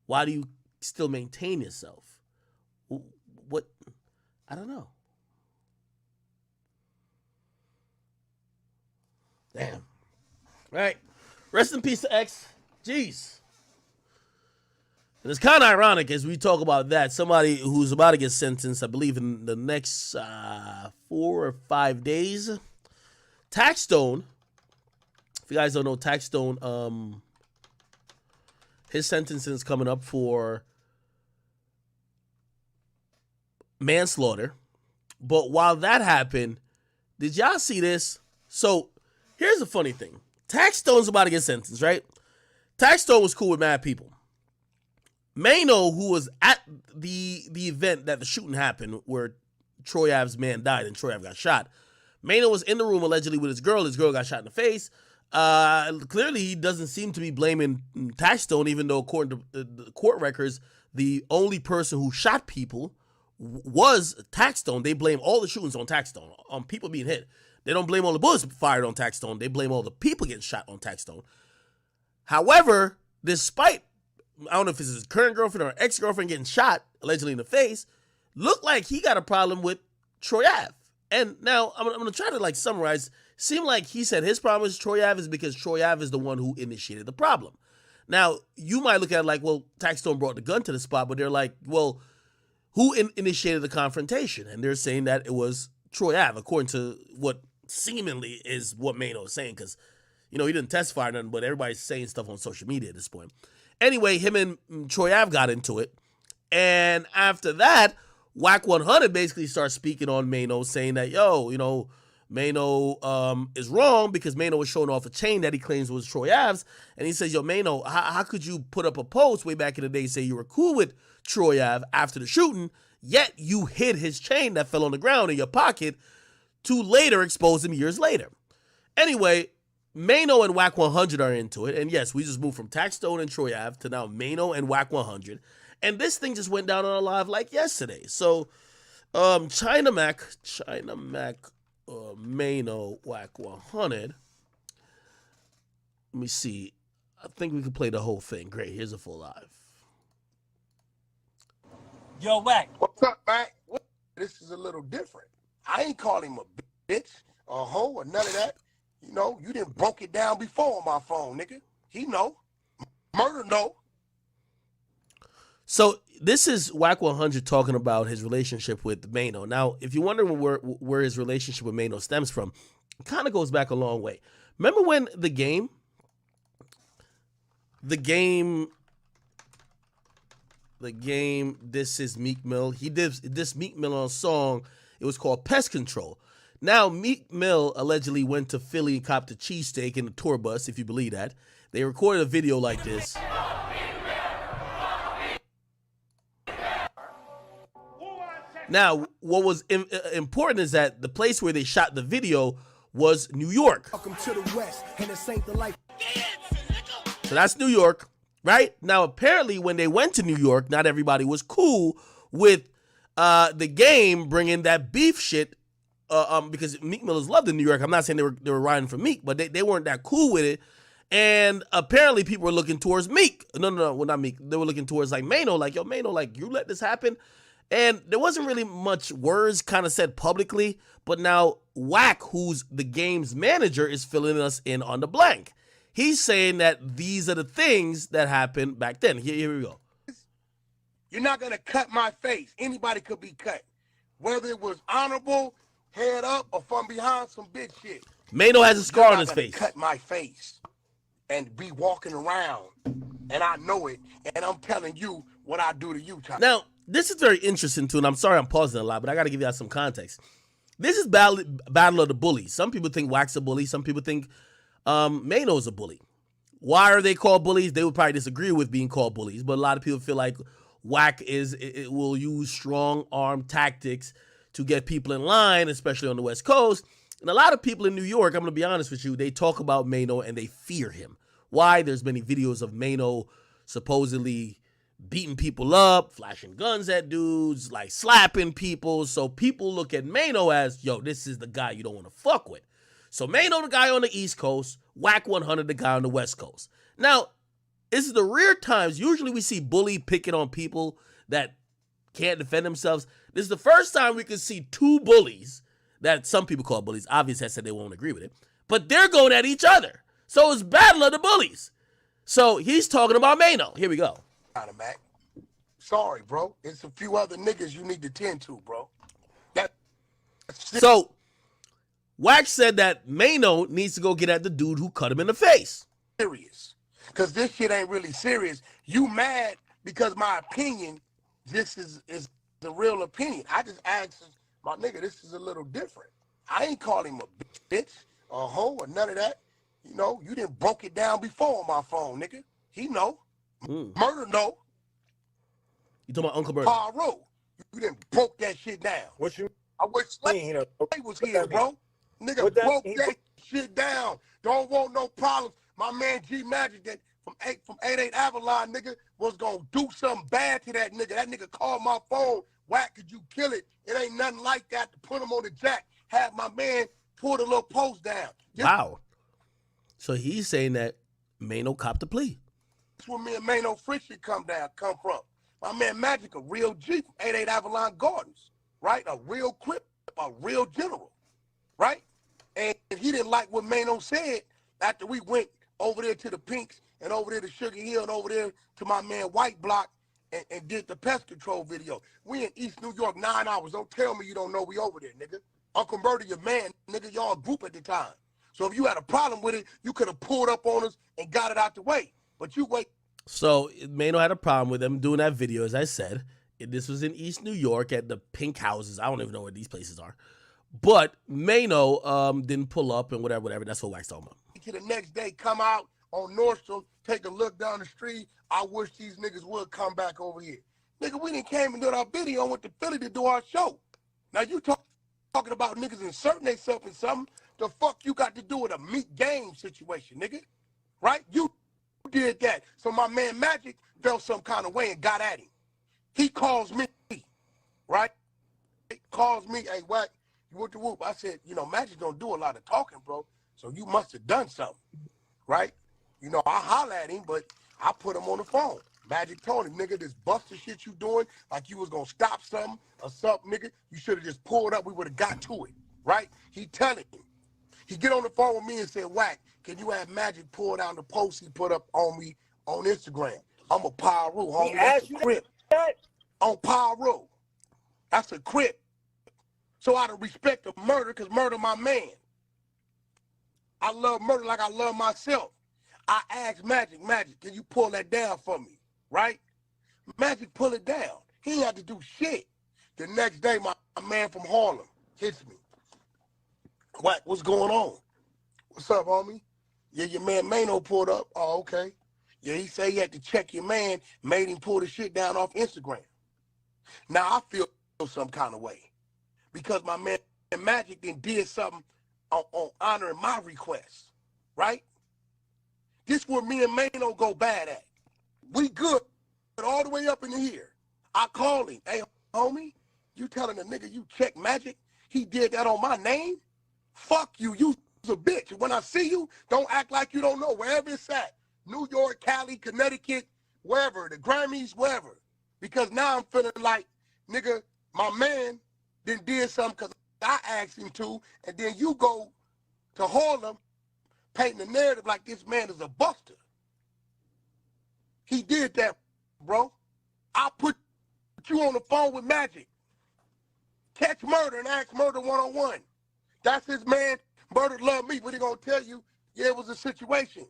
Why do you still maintain yourself? What? I don't know. Damn. Right. Rest in peace to X. Jeez. And it's kind of ironic as we talk about that. Somebody who's about to get sentenced, I believe, in the next 4 or 5 days. Taxstone. If you guys don't know, Taxstone, his sentencing is coming up for manslaughter. But while that happened, did y'all see this? So here's the funny thing. Taxstone's about to get sentenced, right? Taxstone was cool with mad people. Mano, who was at the event that the shooting happened where Troy Ave's man died and Troy Ave got shot. Mano was in the room allegedly with his girl. His girl got shot in the face. Clearly, he doesn't seem to be blaming Taxstone, even though according to the court records, the only person who shot people was Taxstone. They blame all the shootings on Taxstone, on people being hit. They don't blame all the bullets fired on Taxstone. They blame all the people getting shot on Taxstone. However, despite, I don't know if it's his current girlfriend or ex-girlfriend getting shot, allegedly in the face, looked like he got a problem with Troy Ave. And now, I'm going to try to summarize. Seemed like he said his problem with Troy Ave is because Troy Ave is the one who initiated the problem. Now, you might look at it like, well, Taxstone brought the gun to the spot, but they're like, well, who initiated the confrontation? And they're saying that it was Troy Ave, according to what seemingly is what Mano is saying, because, he didn't testify or nothing, but everybody's saying stuff on social media at this point. Anyway, him and Troy Ave got into it. And after that, WAC100 basically starts speaking on Mano, saying that, Mano is wrong because Mano was showing off a chain that he claims was Troy Ave's. And he says, Mano, how could you put up a post way back in the day say you were cool with Troy Ave after the shooting, yet you hid his chain that fell on the ground in your pocket to later expose him years later. Anyway, Mano and WAC100 are into it. And yes, we just moved from Taxstone and Troy Ave to now Mano and WAC100. And this thing just went down on a live like yesterday. So, China Mac, Mano, WAC100. Let me see. I think we can play the whole thing. Great. Here's a full live. Yo, Wack. What's up, Mac? This is a little different. I ain't call him a bitch, a hoe, or none of that. You didn't broke it down before on my phone, nigga. He know. Murder know. So this is WAC100 talking about his relationship with Mano. Now, if you wonder where his relationship with Mano stems from, it kind of goes back a long way. Remember when the game, this is Meek Mill. He did this Meek Mill on a song. It was called Pest Control. Now, Meek Mill allegedly went to Philly and copped a cheesesteak in the tour bus, if you believe that. They recorded a video like this. Now, what was important is that the place where they shot the video was New York. Welcome to the West, and this ain't the life. So that's New York, right? Now, apparently, when they went to New York, not everybody was cool with the game bringing that beef shit. Because Meek Mill is loved in New York. I'm not saying they were riding for Meek, but they weren't that cool with it. And apparently people were looking towards Meek. No, well, not Meek. They were looking towards Mano, Mano, you let this happen. And there wasn't really much words kind of said publicly, but now Wack, who's the game's manager, is filling us in on the blank. He's saying that these are the things that happened back then. Here we go. You're not going to cut my face. Anybody could be cut. Whether it was honorable, head up, or from behind some bitch shit. Mano has a scar on his face. Cut my face and be walking around, and I know it, and I'm telling you what I do to you, Ty. Now, this is very interesting too, and I'm sorry I'm pausing a lot, but I got to give you some context. This is battle of the bullies. Some people think Wack's a bully. Some people think Mano's a bully. Why are they called bullies? They would probably disagree with being called bullies, but a lot of people feel like Wack will use strong arm tactics to get people in line, especially on the West Coast. And a lot of people in New York, I'm going to be honest with you, they talk about Mano and they fear him. Why? There's many videos of Mano supposedly beating people up, flashing guns at dudes, slapping people. So people look at Mano as, this is the guy you don't want to fuck with. So Mano, the guy on the East Coast, WAC100, the guy on the West Coast. Now, It's the rare times. Usually we see bully picking on people that can't defend themselves. This is the first time we can see two bullies that some people call bullies. Obviously, I said they won't agree with it, but they're going at each other. So it's battle of the bullies. So he's talking about Mano. Here we go. Mac. Sorry, bro. It's a few other niggas you need to tend to, bro. So Wax said that Mano needs to go get at the dude who cut him in the face. Serious. Because this shit ain't really serious. You mad because my opinion, this is the real opinion. I just asked my nigga, this is a little different. I ain't call him a bitch, a hoe, or none of that. You know, you didn't broke it down before on my phone, nigga. He know. Murder know. You talking about Uncle Murder? Pyro. You didn't broke that shit down. What you I wish Slay was here, bro. Nigga broke that shit down. Don't want no problems. My man G Magic that from 88 Avalon, nigga, was gonna do something bad to that nigga. That nigga called my phone. Whack, could you kill it? It ain't nothing like that to put him on the jack. Have my man pull the little post down. Wow. So he's saying that Mano copped the plea. That's where me and Mano friction come from. My man Magic, a real G from 88 Avalon Gardens, right? A real crip, a real general, right? And he didn't like what Mano said after we went over there to the Pinks and over there to Sugar Hill and over there to my man White Block and did the pest control video. We in East New York 9 hours. Don't tell me you don't know we over there, nigga. Uncle Murder, your man, nigga, y'all a group at the time. So if you had a problem with it, you could have pulled up on us and got it out the way. But you wait. So Mano had a problem with them doing that video, as I said. This was in East New York at the Pink Houses. I don't even know where these places are. But Mano didn't pull up and whatever. That's what Wax talking about. To the next day, come out on Nordstrom, take a look down the street. I wish these niggas would come back over here. Nigga, we done came and did our video and went to Philly to do our show. Now you talking about niggas inserting themselves in something. The fuck you got to do with a meat game situation, nigga? Right? You did that. So my man Magic felt some kind of way and got at him. He calls me, right? He calls me, hey, Wack, you went to whoop. I said, you know, Magic don't do a lot of talking, bro. So you must have done something, right? You know, I holler at him, but I put him on the phone. Magic told him, nigga, this buster shit you doing, like you was gonna stop something or something, nigga. You should have just pulled up. We would have got to it, right? He telling him. He get on the phone with me and said, Wack, can you have Magic pull down the post he put up on me on Instagram? I'm a Pyro, homie. That's a crip. On Pyro. That's a crip. So out of respect of Murder, because Murder my man. I love Murder like I love myself. I asked Magic, can you pull that down for me? Right? Magic pull it down. He ain't had to do shit. The next day, my man from Harlem hits me. What? What's going on? What's up, homie? Yeah, your man Mano pulled up. Oh, okay. Yeah, he said he had to check your man, made him pull the shit down off Instagram. Now, I feel some kind of way because my man Magic then did something on honoring my request, right? This where me and Mano go bad at. We good, but all the way up in here. I call him, hey, homie, you telling a nigga you check Magic? He did that on my name? Fuck you, you's a bitch. When I see you, don't act like you don't know, wherever it's at. New York, Cali, Connecticut, wherever, the Grammys, wherever. Because now I'm feeling like, nigga, my man did something because I asked him to, and then you go to Harlem painting the narrative like this man is a buster. He did that, bro. I put you on the phone with Magic. Catch Murder and ask Murder one-on-one. That's his man. Murder love me, but he gonna tell you, yeah, it was a situation.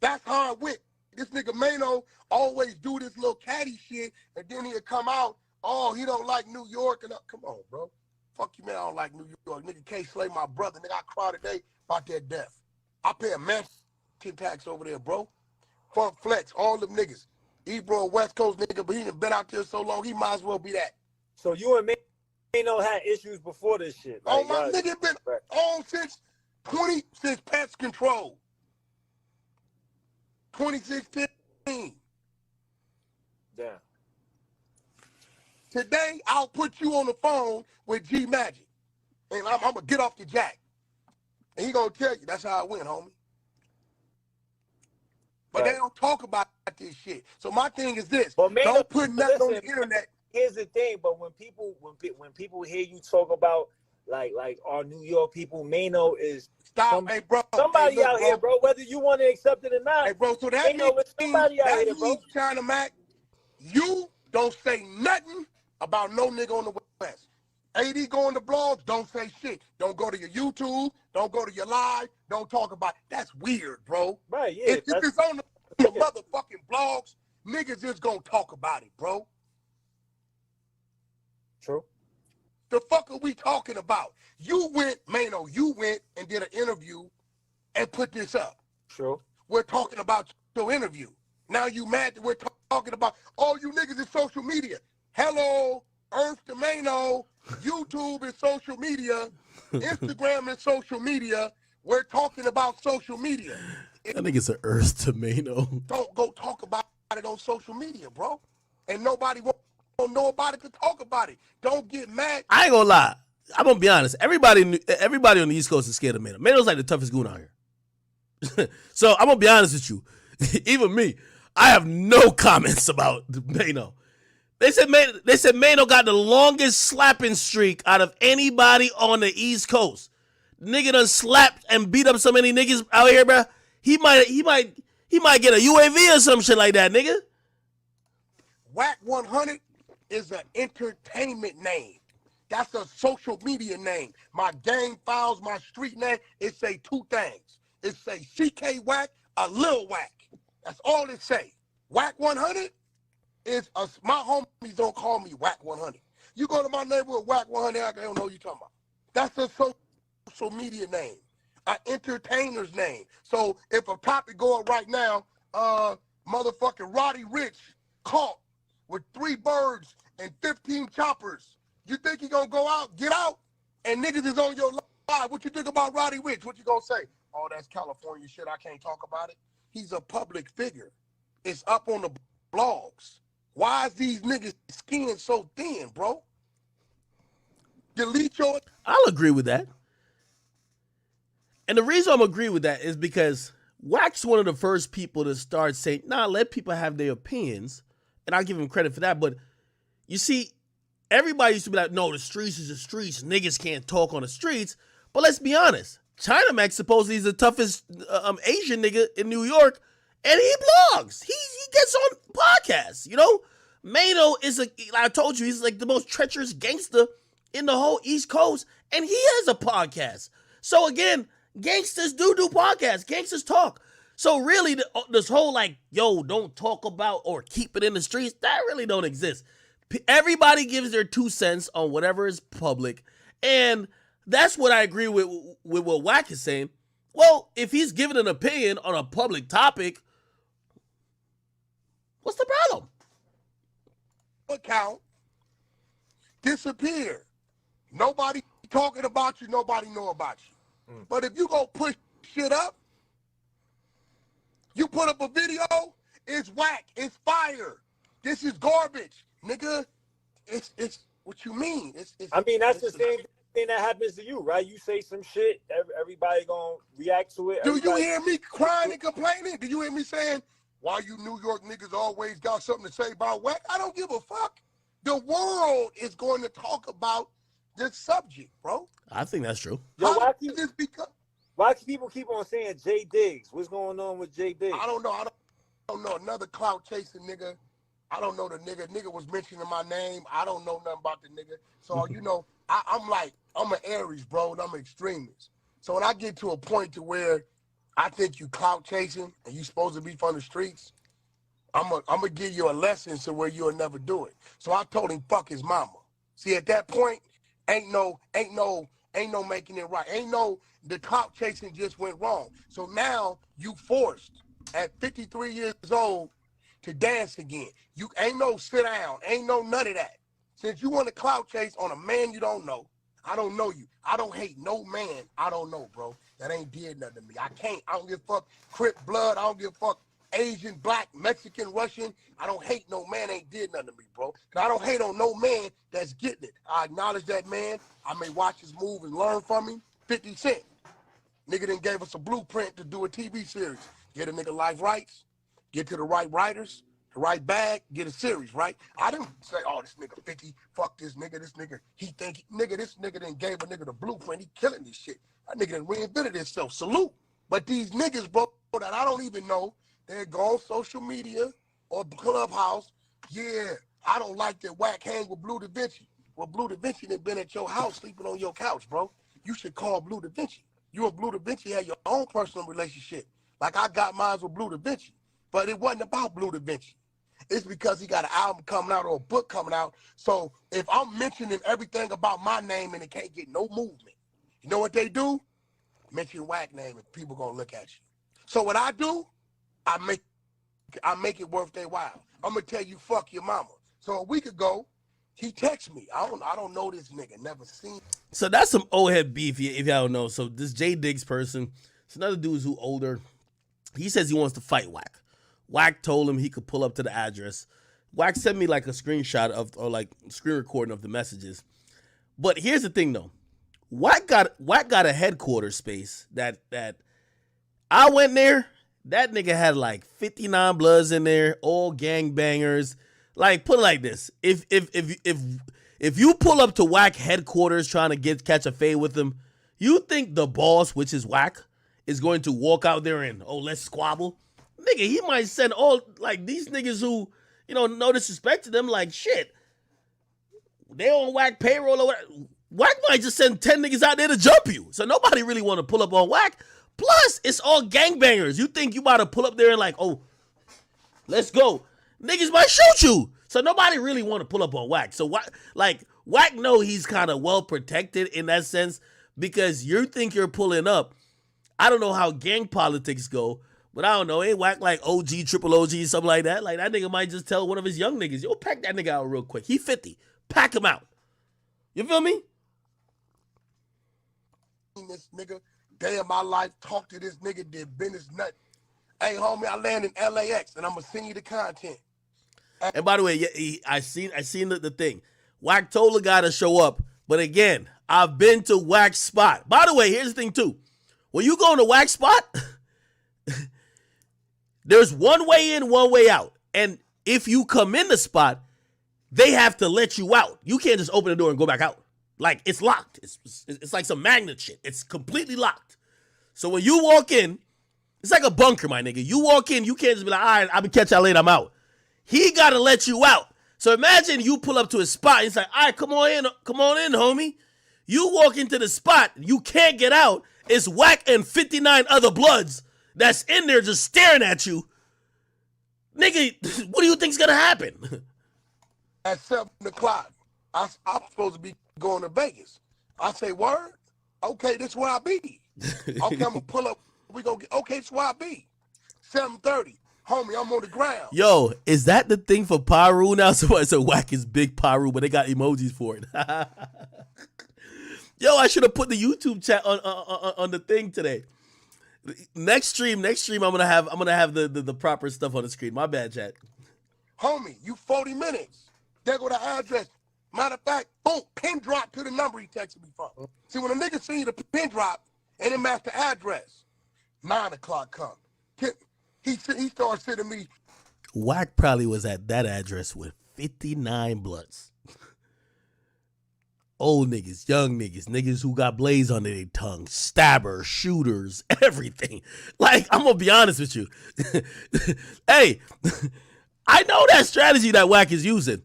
That's how I went. This nigga Mano always do this little catty shit, and then he'll come out, oh, he don't like New York. And come on, bro. Fuck you, man, I don't like New York. Nigga can't slay my brother. Nigga, I cry today about that death. I pay a mansion tax over there, bro. Funk Flex, all them niggas. Ebro, West Coast nigga, but he done been out there so long, he might as well be that. So you and Mano had issues before this shit. Oh, my nigga been on since Pest Control. 2016. Damn. Today, I'll put you on the phone with G Magic. And I'm going to get off the jack. And he going to tell you, that's how I went, homie. But they don't talk about this shit. So my thing is this: but don't put nothing on the internet. Here's the thing, but when people hear you talk about like our New York people, Mano is hey bro, somebody look, out here, bro. Whether you want to accept it or not, hey bro. So that Mano is somebody out here, bro. China Mac, you don't say nothing about no nigga on the West. AD going to blogs, don't say shit. Don't go to your YouTube. Don't go to your live. Don't talk about it. That's weird, bro. Right? Yeah. If it's on the motherfucking blogs, niggas just gonna talk about it, bro. True. The fuck are we talking about? You went and did an interview and put this up. True. We're talking about your interview. Now you mad that we're talking about all you niggas in social media. Hello, Earth to Mano, YouTube is social media, Instagram is social media. We're talking about social media. I think it's an Earth tomato. Don't go talk about it on social media, bro. And nobody won't know about it to talk about it. Don't get mad. I ain't gonna lie. I'm gonna be honest. Everybody on the East Coast is scared of Mano. Mano's like the toughest goon out here. So I'm gonna be honest with you. Even me, I have no comments about Mano. They said Mano got the longest slapping streak out of anybody on the East Coast. Nigga done slapped and beat up so many niggas out here, bro. He might get a UAV or some shit like that, nigga. WAC100 is an entertainment name. That's a social media name. My gang files, my street name, it say two things. It say CK Wack, a Lil Wack. That's all it say. WAC100 is my homies don't call me WAC100. You go to my neighborhood, WAC100, I don't know what you talking about. That's a social media name, an entertainer's name. So if a topic going right now, motherfucking Roddy Ricch caught with 3 birds and 15 choppers, you think he gonna go out, get out, and niggas is on your live? What you think about Roddy Ricch? What you gonna say? Oh, that's California shit. I can't talk about it. He's a public figure. It's up on the blogs. Why is these niggas skin so thin, bro? Delete your... I'll agree with that. And the reason I'm agree with that is because Wack's one of the first people to start saying, nah, let people have their opinions. And I'll give him credit for that. But you see, everybody used to be like, no, the streets is the streets. Niggas can't talk on the streets. But let's be honest. China Mac supposedly is the toughest Asian nigga in New York. And he blogs. He gets on podcasts, you know? Mano is, like I told you, he's like the most treacherous gangster in the whole East Coast. And he has a podcast. So again, gangsters do podcasts. Gangsters talk. So really, this whole like, yo, don't talk about or keep it in the streets, that really don't exist. Everybody gives their 2 cents on whatever is public. And that's what I agree with what Wack is saying. Well, if he's giving an opinion on a public topic, what's the problem? Account disappear. Nobody talking about you. Nobody know about you. But if you go push shit up, you put up a video, it's whack, it's fire. This is garbage, nigga. It's what you mean. I mean, that's the same thing that happens to you, right? You say some shit, everybody gonna react to it. Do you hear me crying and complaining? Do you hear me saying, why you New York niggas always got something to say about whack? I don't give a fuck. The world is going to talk about this subject, bro. I think that's true. Yo, Why people keep on saying Jay Diggs? What's going on with Jay Diggs? I don't know. I don't know. Another clout chasing nigga. I don't know the nigga. Nigga was mentioning my name. I don't know nothing about the nigga. So, you know, I'm an Aries, bro, and I'm an extremist. So when I get to a point to where I think you clout chasing and you supposed to be from the streets, I'm gonna give you a lesson to where you'll never do it. So I told him, fuck his mama. See, at that point, ain't no making it right. The clout chasing just went wrong. So now you forced at 53 years old to dance again. You ain't no sit down, ain't no none of that. Since you want to clout chase on a man you don't know, I don't know you. I don't hate no man I don't know, bro. That ain't did nothing to me. I don't give a fuck Crip blood. I don't give a fuck Asian, black, Mexican, Russian. I don't hate no man ain't did nothing to me, bro. Cause I don't hate on no man that's getting it. I acknowledge that man. I may watch his move and learn from him. 50 Cent. Nigga done gave us a blueprint to do a TV series. Get a nigga life rights. get to the right writers, the right bag, get a series, right? I didn't say, oh, this nigga 50, fuck this nigga, he think, nigga, this nigga done gave a nigga the blueprint, he killing this shit. That nigga done reinvented himself, salute. But these niggas, bro, that I don't even know, they go on social media or Clubhouse, yeah, I don't like that Wack hang with Blue Da Vinci. Well, Blue Da Vinci done been at your house sleeping on your couch, bro. You should call Blue Da Vinci. You and Blue Da Vinci had your own personal relationship. Like I got mine with Blue Da Vinci. But it wasn't about Blue Da Vinci. It's because he got an album coming out or a book coming out. So if I'm mentioning everything about my name and it can't get no movement, you know what they do? Mention Wack name and people gonna look at you. So what I do, I make it worth their while. I'm gonna tell you, fuck your mama. So a week ago, he texted me. I don't know this nigga, never seen. So that's some old head beef, if y'all don't know. So this J Diggs person, it's another dude who's older. He says he wants to fight Wack. Wack told him he could pull up to the address. Wack sent me like a screenshot of, or like screen recording of the messages. But here's the thing though. Wack got a headquarters space that I went there. That nigga had like 59 Bloods in there, all gangbangers. Like, put it like this. If you pull up to Wack headquarters trying to catch a fade with him, you think the boss, which is Wack, is going to walk out there and, oh, let's squabble? Nigga, he might send all, like, these niggas who, you know, no disrespect to them, like, shit. They on Wack payroll or whatever. Wack might just send 10 niggas out there to jump you. So nobody really want to pull up on Wack. Plus, it's all gangbangers. You think you about to pull up there and like, oh, let's go. Niggas might shoot you. So nobody really want to pull up on Wack. So Wack know he's kind of well protected in that sense because you think you're pulling up. I don't know how gang politics go, but I don't know. Ain't Wack like OG, triple OG, something like that? Like that nigga might just tell one of his young niggas, yo, pack that nigga out real quick. He 50. Pack him out. You feel me? This nigga, day of my life, talk to this nigga, did business nut. Hey, homie, I land in LAX and I'm gonna send you the content. And by the way, I seen the thing. Wack told the guy to show up, but again, I've been to Wack's spot. By the way, here's the thing too. When you go in the Wack spot, there's one way in, one way out. And if you come in the spot, they have to let you out. You can't just open the door and go back out. Like, it's locked. It's like some magnet shit. It's completely locked. So when you walk in, it's like a bunker, my nigga. You walk in, you can't just be like, all right, I'll be catch y'all later, I'm out. He got to let you out. So imagine you pull up to his spot. He's like, all right, come on in, homie. You walk into the spot. You can't get out. It's Wack and 59 other Bloods that's in there just staring at you. Nigga, what do you think's going to happen? At 7 o'clock, I'm supposed to be going to Vegas. I say, word? Okay, this where I be. Okay, I'm going to pull up. We gonna get, okay, this where I be. 7:30. Homie, I'm on the ground. Yo, is that the thing for Paru now? Somebody said Wack is big Paru, but they got emojis for it. Yo, I should have put the YouTube chat on the thing today. Next stream, I'm gonna have the proper stuff on the screen. My bad, chat. Homie, you 40 minutes. There go the address. Matter of fact, boom, pin drop to the number he texted me from. See, when a nigga see the pin drop and it match the address, 9 o'clock come. He started sending me. Wack probably was at that address with 59 Bloods. Old niggas, young niggas, niggas who got blades under their tongue, stabbers, shooters, everything. Like, I'm gonna be honest with you. Hey, I know that strategy that Wack is using.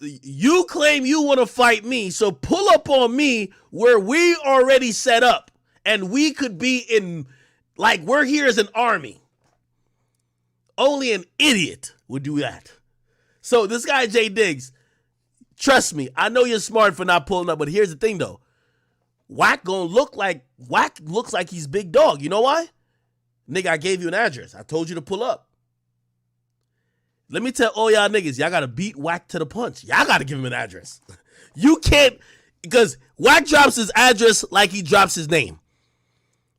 You claim you want to fight me, so pull up on me where we already set up. And we could be in, like, we're here as an army. Only an idiot would do that. So this guy, J Diggs, trust me, I know you're smart for not pulling up, but here's the thing, though. Wack looks like he's big dog. You know why? Nigga, I gave you an address. I told you to pull up. Let me tell all y'all niggas, y'all got to beat Wack to the punch. Y'all got to give him an address. You can't, because Wack drops his address like he drops his name.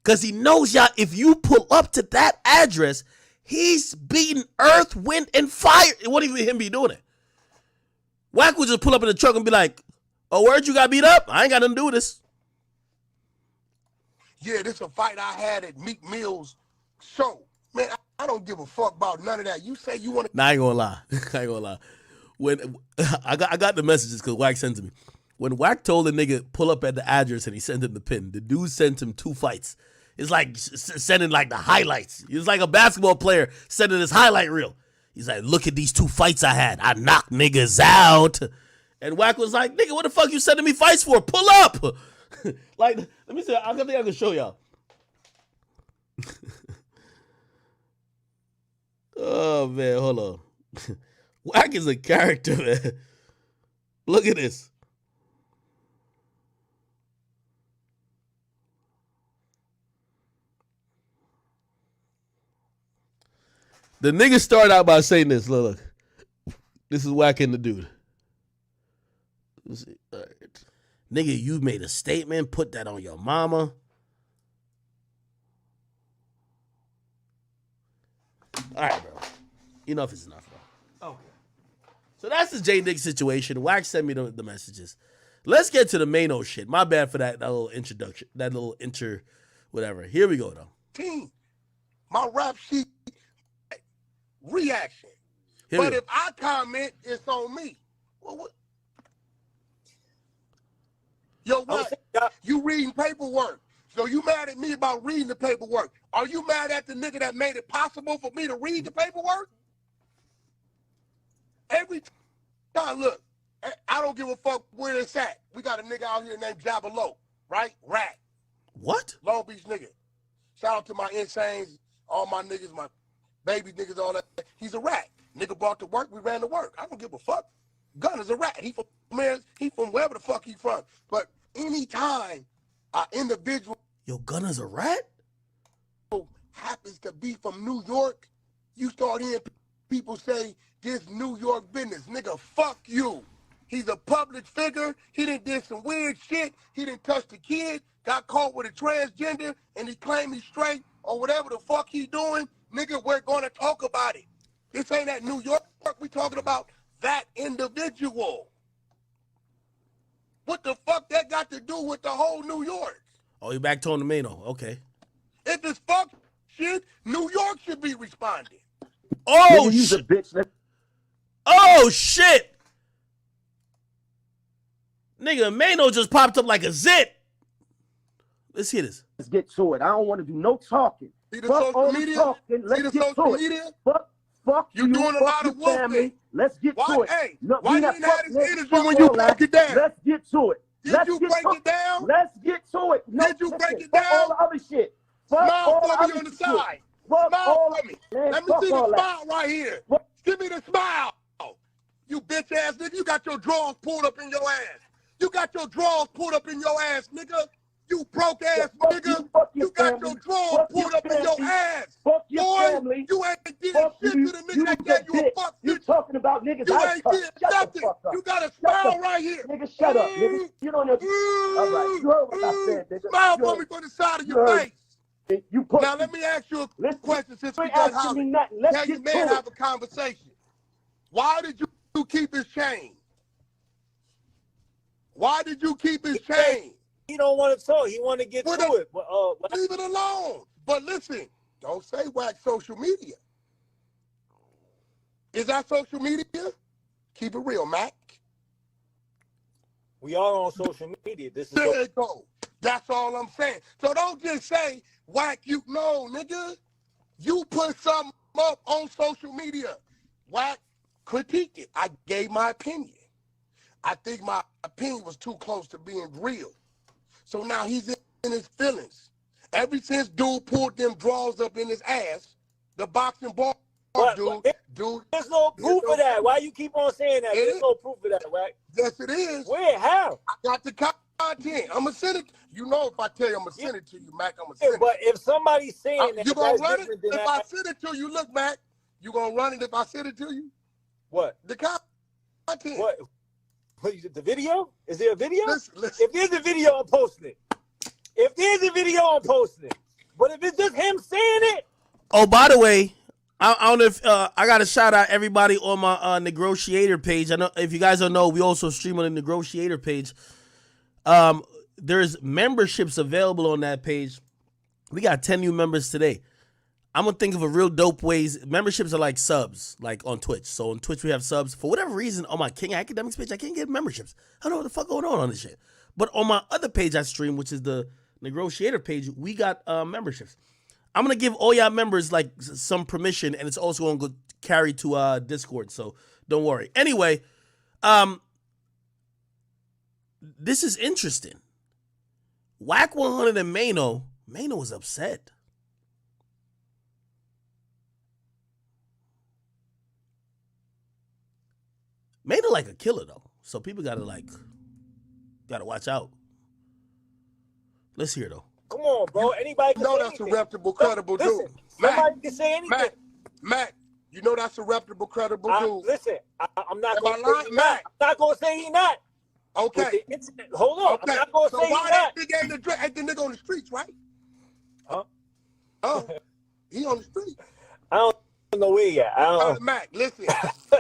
Because he knows y'all, if you pull up to that address, he's beating earth, wind, and fire. It wouldn't even him be doing it. Wack would just pull up in the truck and be like, oh, where'd you got beat up? I ain't got nothing to do with this. Yeah, this a fight I had at Meek Mill's show. Man, I don't give a fuck about none of that. You say you want to. Nah, I ain't gonna lie. I ain't gonna lie. When I got the messages because Wack sent to me. When Wack told the nigga pull up at the address and he sent him the pin, the dude sent him 2 fights. It's like sending like the highlights. It's like a basketball player sending his highlight reel. He's like, look at these 2 fights I had. I knocked niggas out. And Wack was like, nigga, what the fuck you sending me fights for? Pull up. Like, let me see. I think I can show y'all. Oh, man, hold on. Wack is a character, man. Look at this. The nigga started out by saying this. Look. This is Wack and the dude. Let's see. All right. Nigga, you made a statement. Put that on your mama. All right, bro. Enough is enough, bro. Okay. So that's the J Dick situation. Wack sent me the messages. Let's get to the main old shit. My bad for that little introduction. That little whatever. Here we go, though. Team, my rap sheet reaction. Here But if I comment, it's on me. Well, what? Yo, what? You reading paperwork. So you mad at me about reading the paperwork. Are you mad at the nigga that made it possible for me to read the paperwork? Every time, look, I don't give a fuck where it's at. We got a nigga out here named Jabalo, right? Rat. What? Long Beach nigga. Shout out to my insanes, all my niggas, my baby niggas, all that. He's a rat. Nigga brought to work, we ran to work. I don't give a fuck. Gun is a rat. He from wherever the fuck he from. But anytime an individual Yo, Gunna's a rat? happens to be from New York, you start hearing people say, this New York business. Nigga, fuck you. He's a public figure. He done did some weird shit. He done touched a kid, got caught with a transgender, and he claimed he's straight or whatever the fuck he doing. Nigga, we're going to talk about it. This ain't that New York. We talking about that individual. What the fuck that got to do with the whole New York? Oh, you back to on the main. Okay. If it's fuck shit, New York should be responding. Oh, shit. Oh, shit. Nigga, Mano just popped up like a zit. Let's hear this. Let's get to it. I don't want to do no talking. See the Fuck social all the media? talking. See Let's the get social to it. media? Fuck You doing a lot of your family. wolfing. Let's get Why, to it. hey, No, why we you not didn't have fuck this niggas, energy fuck when you all that. broke it down? Let's get to it. Did Let's you get break to it down? Let's get to it. No, Did you break listen, it fuck down? all the other shit. Fuck Smile all the for me other on the shit. side. Fuck Smile all for me. man, Let me fuck see the all that. smile right here. Give me the smile. You bitch ass nigga. You got your drawers pulled up in your ass. You got your drawers pulled up in your ass, nigga. You broke ass Fuck nigga. fuck You got family. your drawers Fuck pulled up in your family. ass. Fuck your Boy, family. you ain't did Fuck shit you. to the nigga You that the gave you a bitch. fuck You bitch. talking about niggas You I ain't touched. did Shut nothing. the fuck up. You got a Shut the smile right here. Nigga, shut up, nigga. You don't know. All right, you heard what I said, nigga. Smile You for heard- me from the side of you your heard face. it. You put. Now let me ask you a Listen, question since you we ain't got asking me Holly. nothing. Let's Tell your get man to have a conversation. Why did you keep his chain? Why did you keep his chain? He don't want to talk. He want to get to it. But, Leave it alone. But listen, don't say whack social media. Is that social media? Keep it real, Mac. we are on social media. This is There you go. That's all I'm saying. So don't just say whack you. No, nigga. You put something up on social media. Whack, critique it. I gave my opinion. I think my opinion was too close to being real. So now he's in his feelings. Ever since dude pulled them drawers up in his ass, the boxing ball dude. There's no proof of that. Why you keep on saying that? There's no proof of that, right? Yes, it is. Where? How? I got the content. I'm going to send it. You know if I tell you I'm going to send it to you, Mac, I'm going to send it. But if somebody's saying that, You going to that's run it? different than If that. I send it to you, look, Mac, you going to run it if I send it to you? What? The content. What? The video? Is there a video? Listen. If there's a video, I'm posting it. If there's a video, I'm posting it. But if it's just him saying it. Oh, by the way, I don't know if I got to shout out everybody on my Negotiator page. I know if you guys don't know, we also stream on the Negotiator page. There's memberships available on that page. We got 10 new members today. I'm gonna think of a real dope ways. Memberships are like subs, like on Twitch. So on Twitch we have subs. For whatever reason, on my King Academics page, I can't get memberships. I don't know what the fuck going on this shit. But on my other page I stream, which is the Negotiator page, we got memberships. I'm gonna give all y'all members like some permission, and it's also gonna go carry to Discord. So don't worry. Anyway, this is interesting. WAC100 and Mano was upset. Mano like a killer though, so people gotta watch out. Let's hear though. Come on, bro. Anybody can You know say that's anything. a reputable, credible Listen, dude. somebody can say anything. Mac, you know that's a reputable, credible dude. Listen, I'm not Am going I to say lying, he's not. Mac? I'm not going to say he's not. Okay. Hold on. Okay. I'm not going to So say why he's that not. nigga ain't the nigga on the streets, right? Huh? Oh, he on the street. I don't know where yet. I don't. Mac, listen,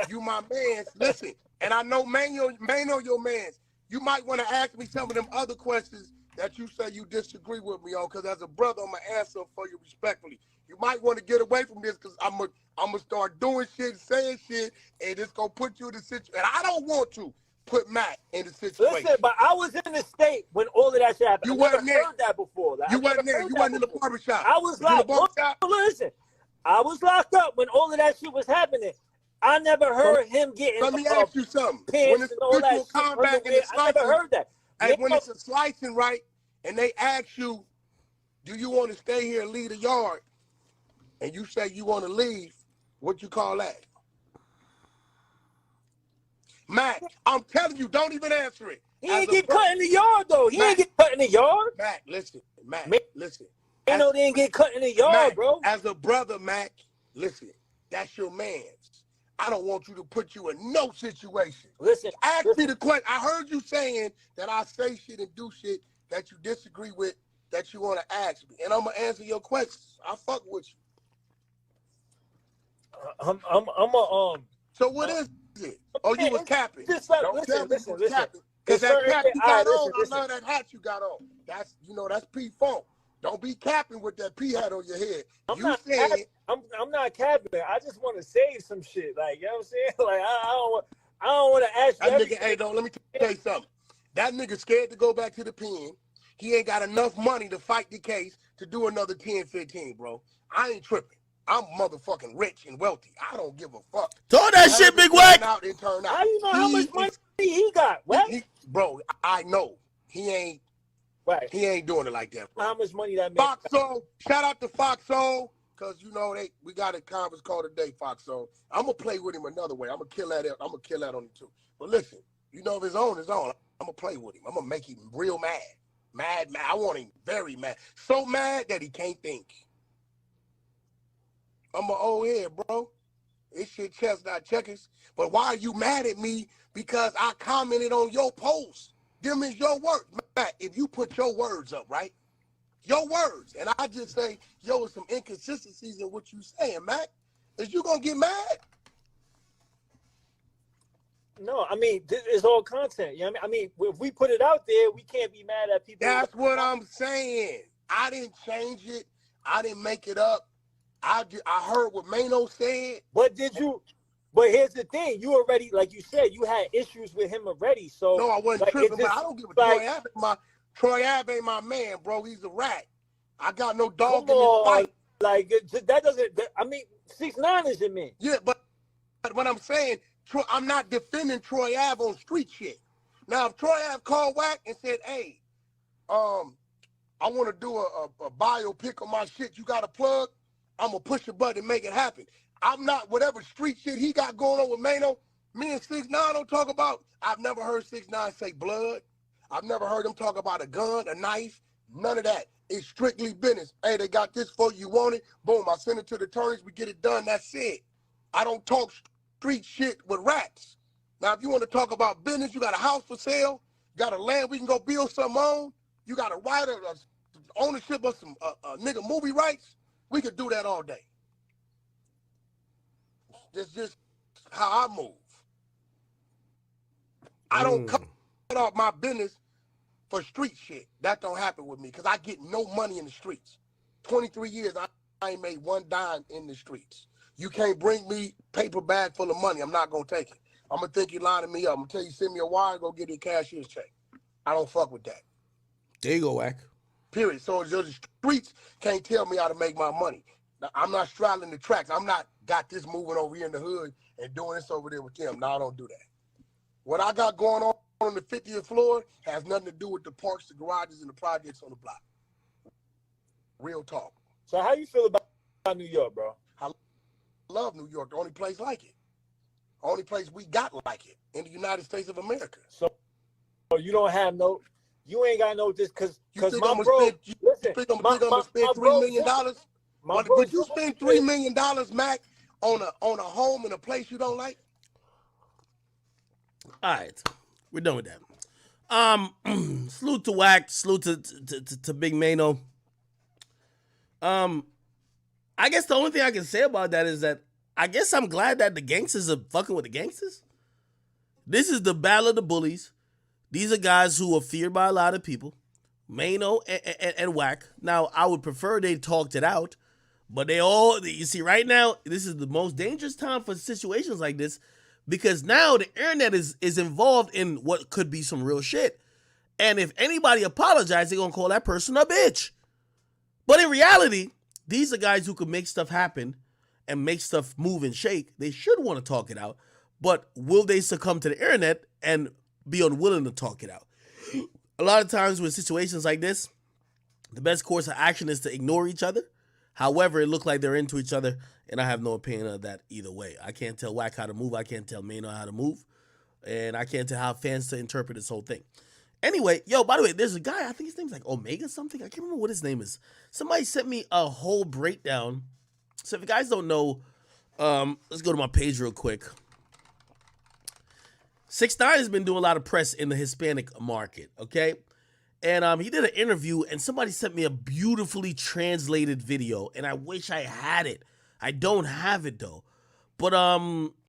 you my mans. Listen, and I know Mano your mans. You might want to ask me some of them other questions that you say you disagree with me on, because as a brother, I'm gonna answer for you respectfully. You might want to get away from this, because I'm gonna start doing shit, saying shit, and it's gonna put you in the situation. And I don't want to put Mac in the situation. Listen, but I was in the state when all of that shit happened. You I never wasn't there. heard that before. Like, You wasn't there. You wasn't in the barbershop. I was You in the locked. barbershop? Listen, I was locked up when all of that shit was happening. I never heard him getting. Let me ask you something. When Pants it's and all that mutual shit. combat and it's I never slicing, heard that. hey, when it's a slicing, right, and they ask you, do you want to stay here and leave the yard? And you say you want to leave, what you call that? Mac, I'm telling you, don't even answer it. He ain't get cut in the yard, though. He ain't get cut in the yard. Mac, listen. Mac, listen. Mano didn't get cut in the yard, Mac, bro. As a brother, Mac, listen, that's your man's. I don't want you to put you in no situation. Listen. Ask me the question. I heard you saying that I say shit and do shit that you disagree with, that you want to ask me. And I'm going to answer your questions. I fuck with you. So what is it? Oh, you was capping. Just like, Don't tell me listen. you was capping. Because that cap you got on, I love that hat you got on. That's, that's P-Funk. Don't be capping with that P hat on your head. I'm not capping. I just want to say some shit. Like, you know what I'm saying? Like, I don't want to ask you. That nigga, hey, though, let me tell you something. That nigga scared to go back to the pen. He ain't got enough money to fight the case to do another 10, 15, bro. I ain't tripping. I'm motherfucking rich and wealthy. I don't give a fuck. Throw that shit, Big Wack. How do you know how much money he got? What? Bro, I know. He ain't. Right. He ain't doing it like that, bro. How much money that makes? Foxo, shout out to Foxo, because we got a conference call today, Foxo. I'm gonna play with him another way. I'm gonna kill that on him too. But listen, if it's on, it's on. I'm gonna play with him. I'm gonna make him real mad. Mad. I want him very mad. So mad that he can't think. I'm an old head, bro. This shit chess, not checkers. But why are you mad at me? Because I commented on your post. Them is your words. Matt, if you put your words up, right? Your words. And I just say, there's some inconsistencies in what you saying, Matt. Is you going to get mad? No, I mean, this is all content. You know what I mean? If we put it out there, we can't be mad at people. That's what I'm saying. I didn't change it. I didn't make it up. I heard what Mano said. But here's the thing. You already, like you said, you had issues with him already. So no, I wasn't tripping. I don't give a Troy Ave ain't my man, bro. He's a rat. I got no dog in this fight. Like, that doesn't, I mean, 6ix9ine is your man. Yeah, but what I'm saying, I'm not defending Troy Ave on street shit. Now, if Troy Ave called Wack and said, hey, I want to do a biopic on my shit, you got a plug? I'm going to push a button and make it happen. I'm not, whatever street shit he got going on with Mano, me and 6ix9ine don't talk about. I've never heard 6ix9ine say blood. I've never heard him talk about a gun, a knife, none of that. It's strictly business. Hey, they got this for you, want it? Boom, I send it to the attorneys, we get it done, that's it. I don't talk street shit with rats. Now, if you want to talk about business, you got a house for sale, you got a land we can go build something on, you got a right of ownership of some nigga movie rights, we could do that all day. That's just how I move. I don't cut off my business for street shit. That don't happen with me because I get no money in the streets. 23 years, I ain't made one dime in the streets. You can't bring me paper bag full of money. I'm not gonna take it. I'm gonna think you're lining me up. I'm gonna tell you, send me a wire and go get a cashier's check. I don't fuck with that. There you go, Wack. Period. So the streets can't tell me how to make my money. Now, I'm not straddling the tracks. I'm not got this moving over here in the hood and doing this over there with them. No, I don't do that. What I got going on the 50th floor has nothing to do with the parks, the garages, and the projects on the block. Real talk. So how you feel about New York, bro? I love New York. The only place like it. The only place we got like it in the United States of America. So you don't have no, you ain't got no this because my I'm bro. Listen, Listen, I'm gonna spend $3 million? Would you spend $3 million, Mac, on a home in a place you don't like? All right, we're done with that. Salute to Wack, salute to Big Mano. I guess the only thing I can say about that is that I guess I'm glad that the gangsters are fucking with the gangsters. This is the battle of the bullies. These are guys who are feared by a lot of people. Mano and Wack. Now, I would prefer they talked it out, but you see, right now, this is the most dangerous time for situations like this because now the internet is involved in what could be some real shit. And if anybody apologizes, they're going to call that person a bitch. But in reality, these are guys who can make stuff happen and make stuff move and shake. They should want to talk it out. But will they succumb to the internet and be unwilling to talk it out? A lot of times with situations like this, the best course of action is to ignore each other. However, it looked like they're into each other, and I have no opinion of that either way. I can't tell Wack how to move. I can't tell Mano how to move. And I can't tell how fans to interpret this whole thing. Anyway, yo, by the way, there's a guy, I think his name's like Omega something. I can't remember what his name is. Somebody sent me a whole breakdown. So if you guys don't know, let's go to my page real quick. 6ix9ine has been doing a lot of press in the Hispanic market, okay? And he did an interview, and somebody sent me a beautifully translated video, and I wish I had it. I don't have it, though. But